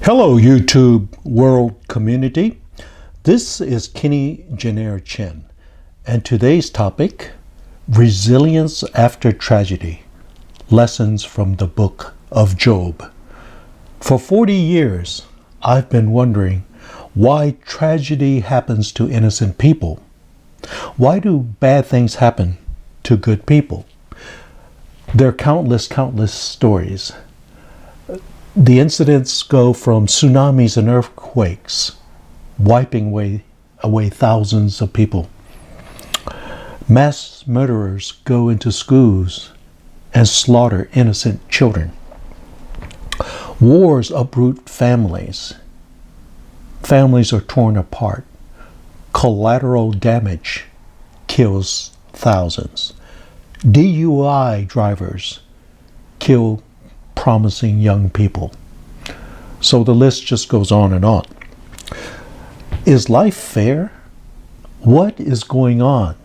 Hello, YouTube world community. This is Kenny Jenner Chen, and today's topic, Resilience After Tragedy, Lessons from the Book of Job. For 40 years, I've been wondering why tragedy happens to innocent people. Why do bad things happen to good people? There are countless stories. The incidents go from tsunamis and earthquakes, wiping away thousands of people. Mass murderers go into schools and slaughter innocent children. Wars uproot families. Families are torn apart. Collateral damage kills thousands. DUI drivers kill promising young people. So the list just goes on and on. Is life fair? What is going on?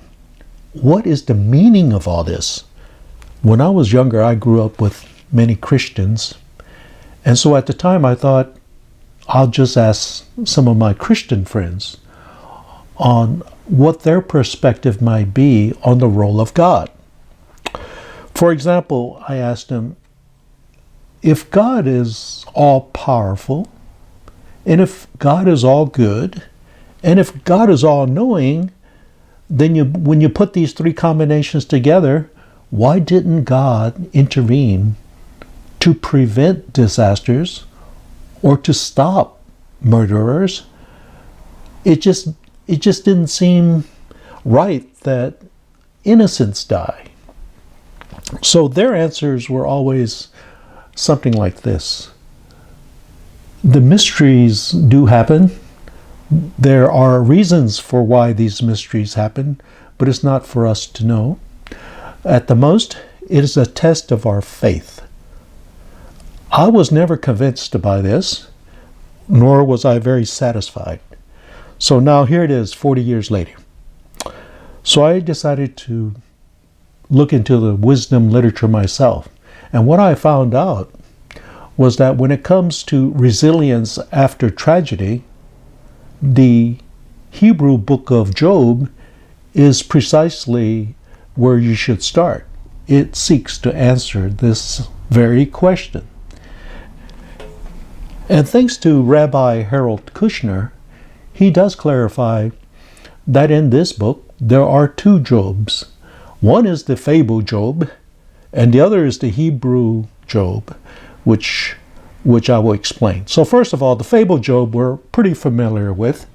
What is the meaning of all this? When I was younger, I grew up with many Christians. And so at the time I thought, I'll just ask some of my Christian friends on what their perspective might be on the role of God. For example, I asked them, if God is all powerful, and if God is all good, and if God is all knowing, then when you put these three combinations together, why didn't God intervene to prevent disasters or to stop murderers? It just didn't seem right that innocents die. So their answers were always something like this. The mysteries do happen. There are reasons for why these mysteries happen, but it's not for us to know. At the most, it is a test of our faith. I was never convinced by this, nor was I very satisfied. So now here it is, 40 years later. So I decided to look into the wisdom literature myself. And what I found out was that when it comes to resilience after tragedy, the Hebrew book of Job is precisely where you should start. It seeks to answer this very question. And thanks to Rabbi Harold Kushner, he does clarify that in this book there are two Jobs. One is the fable Job, and the other is the Hebrew Job, which I will explain. So first of all, the fable Job we're pretty familiar with.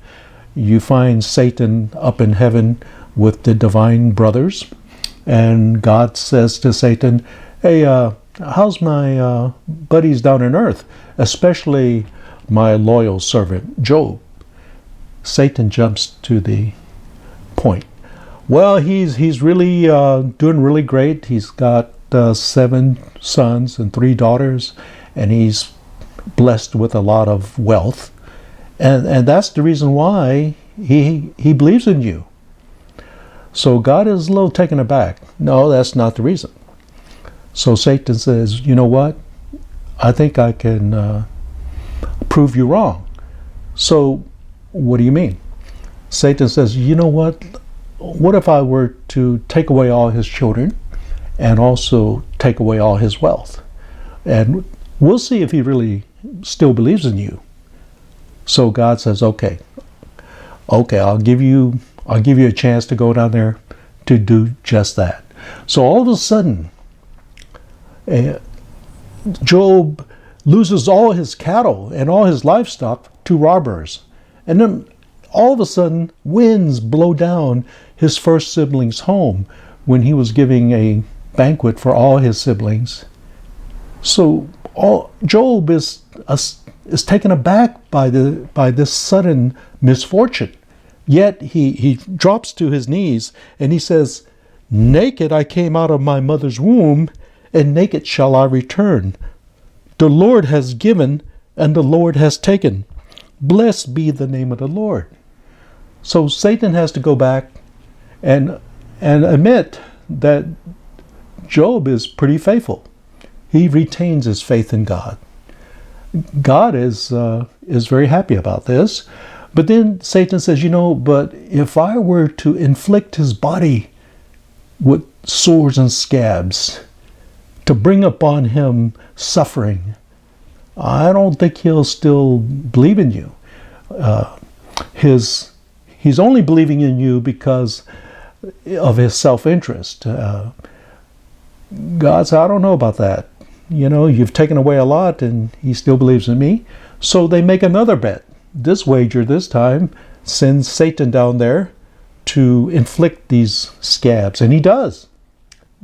You find Satan up in heaven with the divine brothers, and God says to Satan, hey, how's my buddies down on earth, especially my loyal servant Job? Satan jumps to the point. Well, he's really doing really great. He's got 7 sons and 3 daughters, and he's blessed with a lot of wealth, and that's the reason why he believes in you. So God is a little taken aback. No, that's not the reason. So Satan says, you know what? I think I can prove you wrong. So what do you mean? Satan says, you know what? What if I were to take away all his children and also take away all his wealth? And we'll see if he really still believes in you. So God says, okay, I'll give you a chance to go down there to do just that. So all of a sudden, Job loses all his cattle and all his livestock to robbers. And then all of a sudden, winds blow down his first sibling's home when he was giving a banquet for all his siblings. So Job is taken aback by this sudden misfortune. Yet he drops to his knees and he says, naked I came out of my mother's womb, and naked shall I return. The Lord has given, and the Lord has taken. Blessed be the name of the Lord. So Satan has to go back and admit that Job is pretty faithful. He retains his faith in God. God is very happy about this. But then Satan says, but if I were to inflict his body with sores and scabs, to bring upon him suffering, I don't think he'll still believe in you. He's only believing in you because of his self-interest. God said, I don't know about that. You've taken away a lot and he still believes in me. So they make another bet. This wager this time sends Satan down there to inflict these scabs. And he does.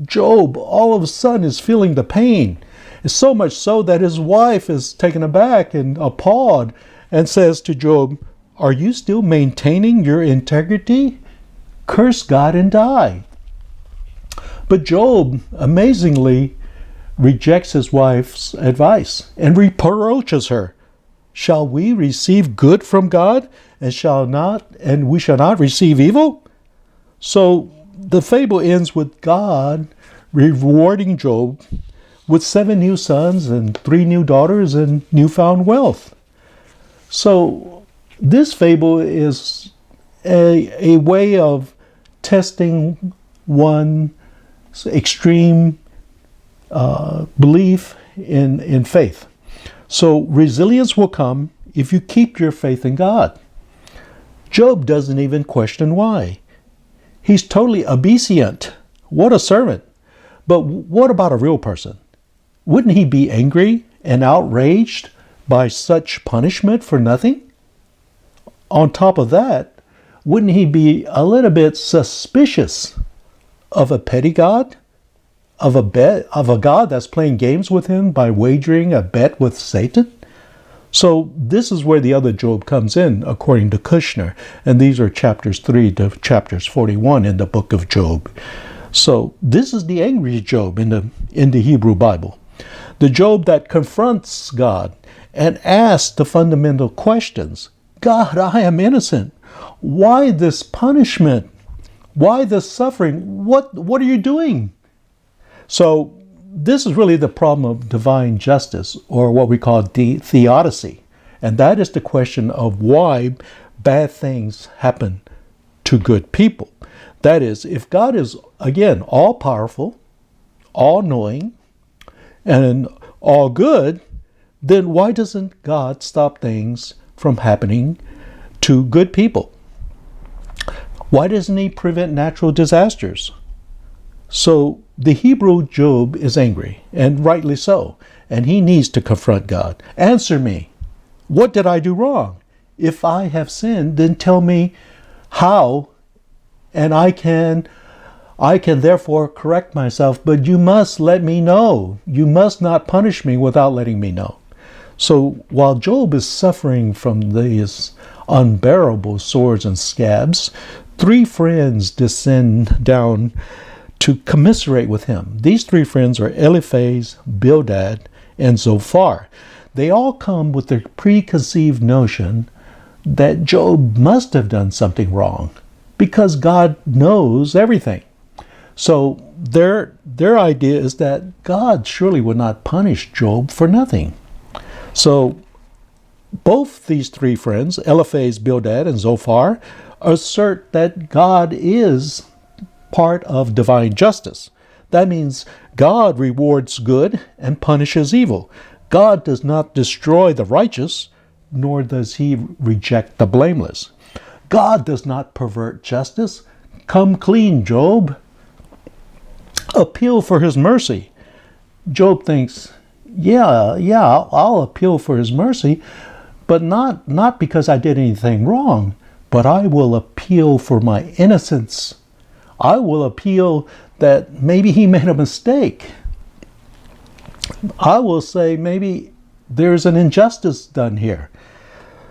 Job all of a sudden is feeling the pain. It's so much so that his wife is taken aback and appalled and says to Job, are you still maintaining your integrity? Curse God and die. But Job amazingly rejects his wife's advice and reproaches her. Shall we receive good from God and we shall not receive evil? So the fable ends with God rewarding Job with 7 new sons and 3 new daughters and newfound wealth. So this fable is a way of testing one's extreme belief in faith. So resilience will come if you keep your faith in God. Job doesn't even question why. He's totally obedient. What a servant. But what about a real person? Wouldn't he be angry and outraged by such punishment for nothing? On top of that, wouldn't he be a little bit suspicious of a petty God? Of a God that's playing games with him by wagering a bet with Satan? So this is where the other Job comes in, according to Kushner. And these are chapters 3 to chapters 41 in the book of Job. So this is the angry Job in the Hebrew Bible. The Job that confronts God and asks the fundamental questions. God, I am innocent. Why this punishment? Why this suffering? What are you doing? So this is really the problem of divine justice, or what we call Theodicy. And that is the question of why bad things happen to good people. That is, if God is, again, all-powerful, all-knowing, and all good, then why doesn't God stop things from happening to good people? Why doesn't he prevent natural disasters? So the Hebrew Job is angry, and rightly so, and he needs to confront God. Answer me. What did I do wrong? If I have sinned, then tell me how, and I can therefore correct myself, but you must let me know. You must not punish me without letting me know. So while Job is suffering from these unbearable sores and scabs, 3 friends descend down to commiserate with him. These 3 friends are Eliphaz, Bildad, and Zophar. They all come with the preconceived notion that Job must have done something wrong because God knows everything. So their idea is that God surely would not punish Job for nothing. So both these 3 friends, Eliphaz, Bildad, and Zophar, assert that God is part of divine justice. That means God rewards good and punishes evil. God does not destroy the righteous, nor does he reject the blameless. God does not pervert justice. Come clean, Job. Appeal for his mercy. Job thinks, yeah, I'll appeal for his mercy, but not because I did anything wrong, but I will appeal for my innocence. I will appeal that maybe he made a mistake. I will say maybe there's an injustice done here.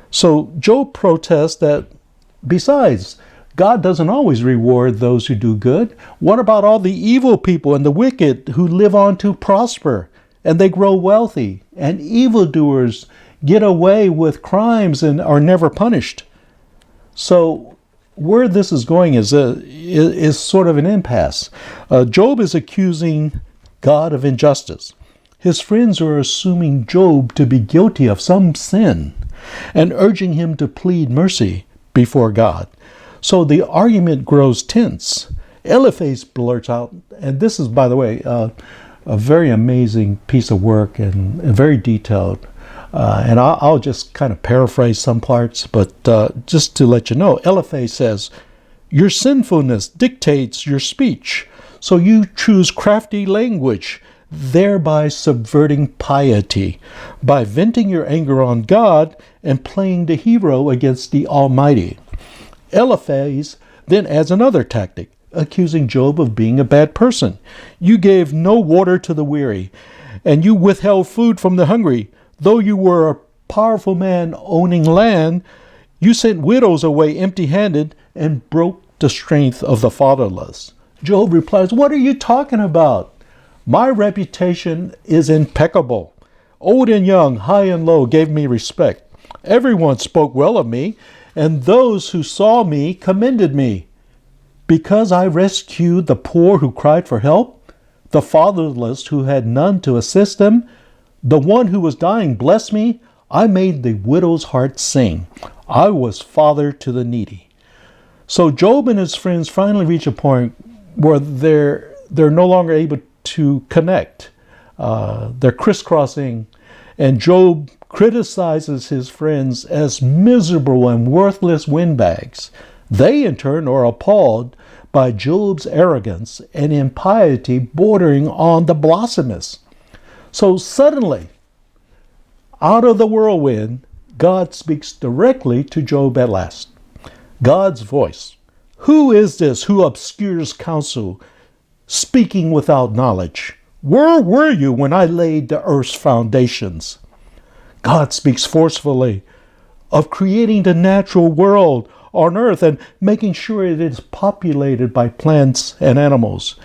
So Job protests that besides, God doesn't always reward those who do good. What about all the evil people and the wicked who live on to prosper and they grow wealthy, and evildoers get away with crimes and are never punished? So where this is going is sort of an impasse. Job is accusing God of injustice. His friends are assuming Job to be guilty of some sin and urging him to plead mercy before God. So the argument grows tense. Eliphaz blurts out, and this is, by the way, a very amazing piece of work and very detailed. And I'll just kind of paraphrase some parts, but just to let you know, Eliphaz says, "Your sinfulness dictates your speech, so you choose crafty language, thereby subverting piety, by venting your anger on God and playing the hero against the Almighty." Eliphaz then adds another tactic, accusing Job of being a bad person. "You gave no water to the weary, and you withheld food from the hungry. Though you were a powerful man owning land, you sent widows away empty-handed and broke the strength of the fatherless." Job replies, "What are you talking about? My reputation is impeccable. Old and young, high and low gave me respect. Everyone spoke well of me, and those who saw me commended me. Because I rescued the poor who cried for help, the fatherless who had none to assist them, the one who was dying blessed me. I made the widow's heart sing. I was father to the needy." So Job and his friends finally reach a point where they're no longer able to connect. They're crisscrossing, and Job criticizes his friends as miserable and worthless windbags. They, in turn, are appalled by Job's arrogance and impiety bordering on the blasphemous. So suddenly, out of the whirlwind, God speaks directly to Job at last. God's voice. "Who is this who obscures counsel, speaking without knowledge? Where were you when I laid the earth's foundations?" God speaks forcefully of creating the natural world on earth and making sure it is populated by plants and animals.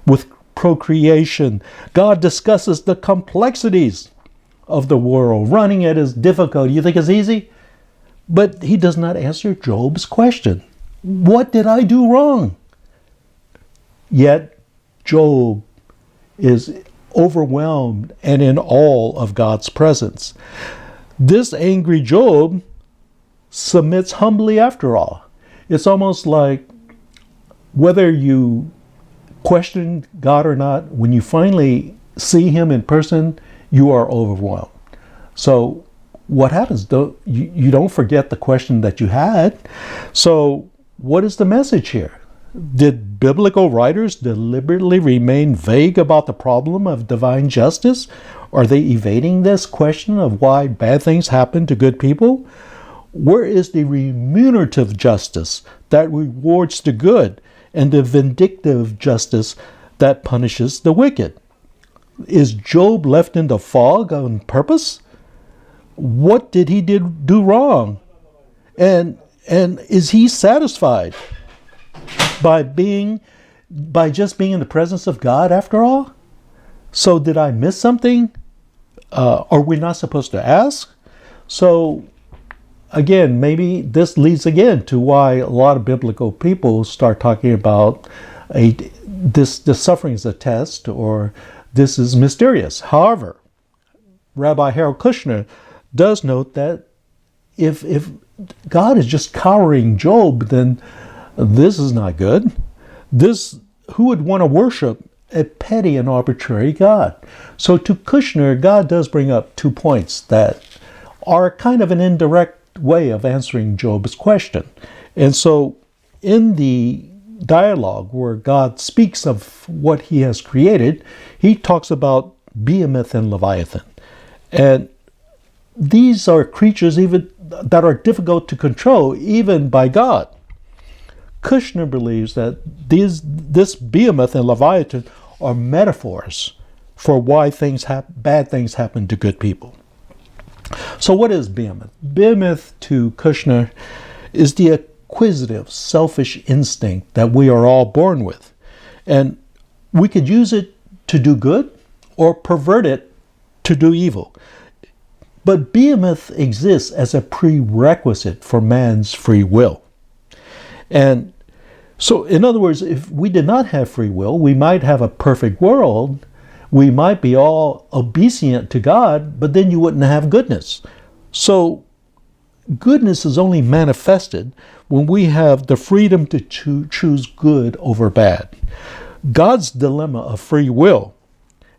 With procreation, God discusses the complexities of the world, running it as difficult. You think it's easy? But he does not answer Job's question. What did I do wrong? Yet Job is overwhelmed and in awe of God's presence. This angry Job submits humbly after all. It's almost like whether you question God or not, when you finally see him in person, you are overwhelmed. So what happens? You don't forget the question that you had. So what is the message here? Did biblical writers deliberately remain vague about the problem of divine justice? Are they evading this question of why bad things happen to good people? Where is the remunerative justice that rewards the good and the vindictive justice that punishes the wicked? Is Job left in the fog on purpose? What did he do wrong? And is he satisfied by just being in the presence of God after all? So did I miss something? Are we not supposed to ask? So again, maybe this leads again to why a lot of biblical people start talking about this suffering is a test, or this is mysterious. However, Rabbi Harold Kushner does note that if God is just cowering Job, then this is not good. Who would want to worship a petty and arbitrary God? So to Kushner, God does bring up 2 points that are kind of an indirect way of answering Job's question. And so in the dialogue where God speaks of what he has created, he talks about Behemoth and Leviathan. And these are creatures even that are difficult to control, even by God. Kushner believes that this Behemoth and Leviathan are metaphors for why bad things happen to good people. So what is Behemoth? Behemoth, to Kushner, is the acquisitive, selfish instinct that we are all born with. And we could use it to do good or pervert it to do evil. But Behemoth exists as a prerequisite for man's free will. And so, in other words, if we did not have free will, we might have a perfect world We might be all obedient to God, but then you wouldn't have goodness. So goodness is only manifested when we have the freedom to choose good over bad. God's dilemma of free will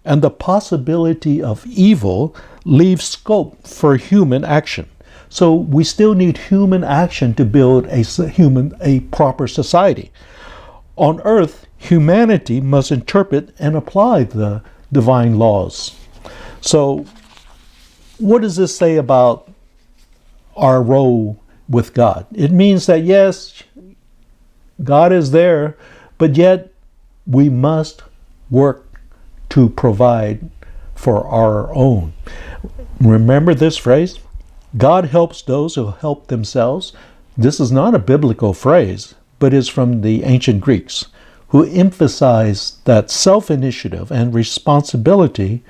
and the possibility of evil leaves scope for human action. So we still need human action to build a proper society. On earth, humanity must interpret and apply the divine laws. So what does this say about our role with God? It means that yes, God is there, but yet we must work to provide for our own. Remember this phrase? God helps those who help themselves. This is not a biblical phrase, but is from the ancient Greeks, who emphasized that self-initiative and responsibility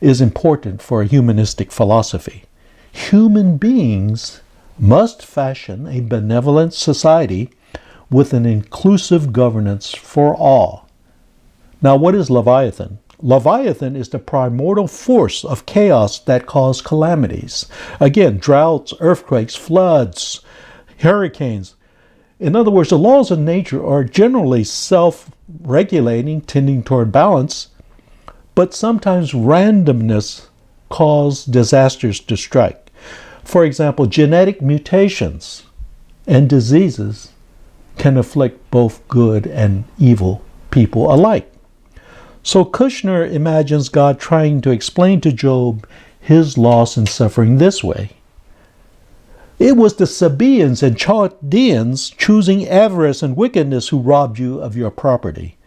is important for a humanistic philosophy. Human beings must fashion a benevolent society with an inclusive governance for all. Now, what is Leviathan? Leviathan is the primordial force of chaos that caused calamities. Again, droughts, earthquakes, floods, hurricanes. In other words, the laws of nature are generally self-regulating, tending toward balance, but sometimes randomness causes disasters to strike. For example, genetic mutations and diseases can afflict both good and evil people alike. So Kushner imagines God trying to explain to Job his loss and suffering this way. It was the Sabaeans and Chaldeans choosing avarice and wickedness who robbed you of your property.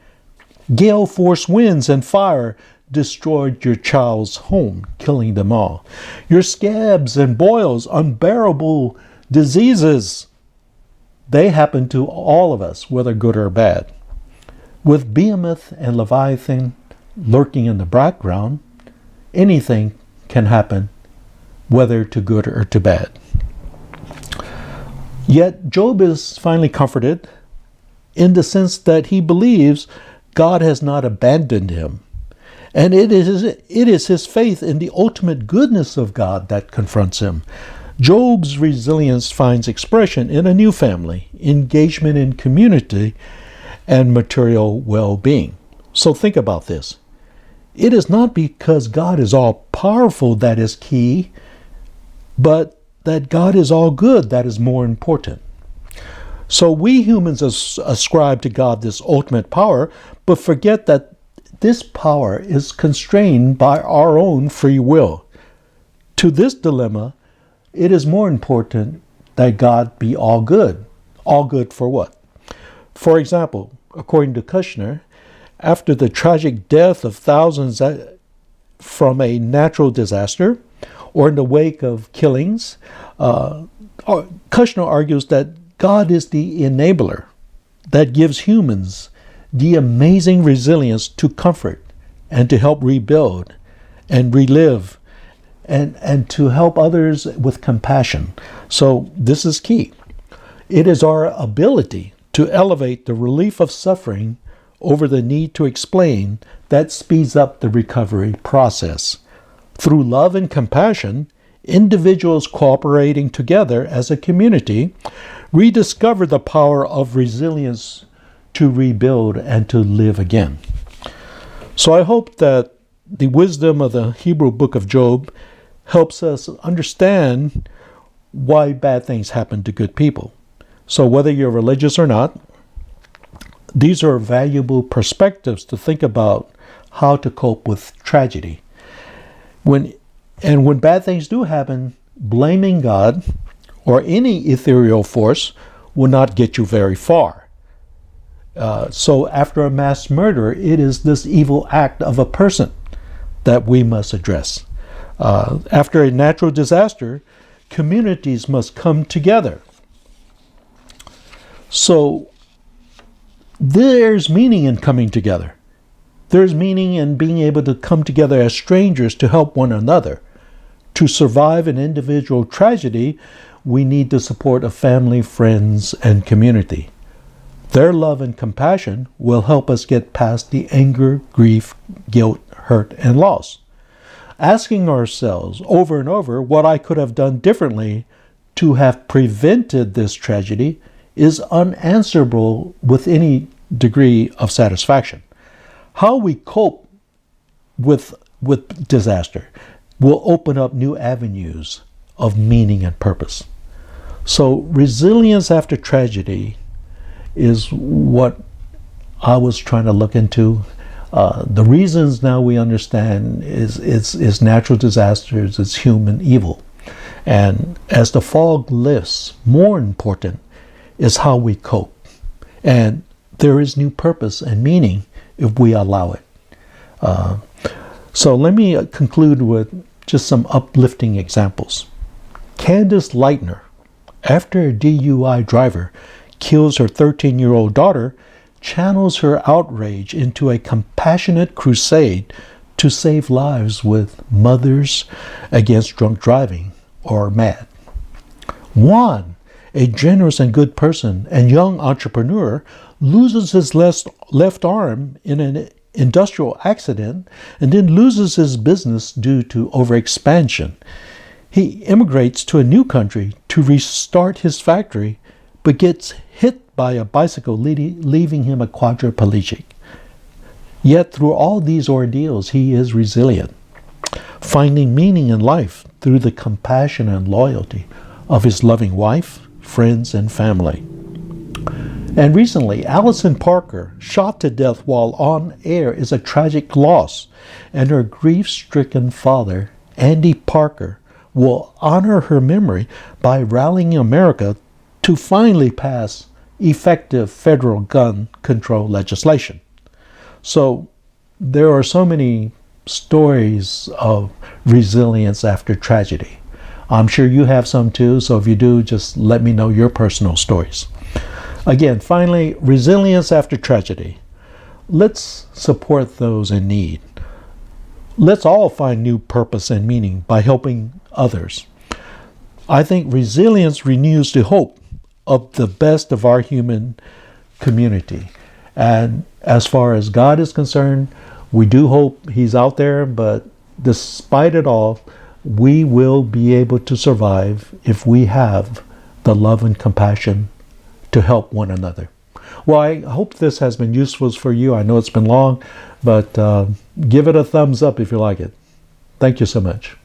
Gale force winds and fire destroyed your child's home, killing them all. Your scabs and boils, unbearable diseases, they happen to all of us, whether good or bad. With Behemoth and Leviathan lurking in the background, anything can happen, whether to good or to bad. Yet Job is finally comforted in the sense that he believes God has not abandoned him. And it is his faith in the ultimate goodness of God that confronts him. Job's resilience finds expression in a new family, engagement in community, and material well-being. So think about this. It is not because God is all-powerful that is key, but that God is all good that is more important. So we humans ascribe to God this ultimate power, but forget that this power is constrained by our own free will. To this dilemma, it is more important that God be all good. All good for what? For example, according to Kushner, after the tragic death of thousands from a natural disaster or in the wake of killings, Kushner argues that God is the enabler that gives humans the amazing resilience to comfort and to help rebuild and relive and to help others with compassion. So this is key. It is our ability to elevate the relief of suffering over the need to explain that speeds up the recovery process. Through love and compassion, individuals cooperating together as a community rediscover the power of resilience to rebuild and to live again. So I hope that the wisdom of the Hebrew book of Job helps us understand why bad things happen to good people. So whether you're religious or not, these are valuable perspectives to think about how to cope with tragedy. When bad things do happen, blaming God or any ethereal force will not get you very far. So after a mass murder, it is this evil act of a person that we must address. After a natural disaster, communities must come together. So there's meaning in coming together. There's meaning in being able to come together as strangers to help one another. To survive an individual tragedy, we need the support of family, friends, and community. Their love and compassion will help us get past the anger, grief, guilt, hurt, and loss. Asking ourselves over and over what I could have done differently to have prevented this tragedy is unanswerable with any degree of satisfaction. How we cope with disaster will open up new avenues of meaning and purpose. So resilience after tragedy is what I was trying to look into. The reasons now we understand is natural disasters, it's human evil. And as the fog lifts, more important is how we cope. And there is new purpose and meaning if we allow it. So let me conclude with just some uplifting examples. Candace Lightner, after a DUI driver kills her 13-year-old daughter, channels her outrage into a compassionate crusade to save lives with Mothers Against Drunk Driving, or MAD. Juan, a generous and good person and young entrepreneur, loses his left arm in an industrial accident and then loses his business due to overexpansion. He immigrates to a new country to restart his factory, but gets hit by a bicycle, leaving him a quadriplegic. Yet through all these ordeals, he is resilient, finding meaning in life through the compassion and loyalty of his loving wife, friends, and family. And recently, Allison Parker, shot to death while on air, is a tragic loss, and her grief-stricken father, Andy Parker, will honor her memory by rallying America to finally pass effective federal gun control legislation. So there are so many stories of resilience after tragedy. I'm sure you have some too, so if you do, just let me know your personal stories. Again, finally, resilience after tragedy. Let's support those in need. Let's all find new purpose and meaning by helping others. I think resilience renews the hope of the best of our human community. And as far as God is concerned, we do hope He's out there, but despite it all, we will be able to survive if we have the love and compassion to help one another. Well, I hope this has been useful for you. I know it's been long, but give it a thumbs up if you like it. Thank you so much.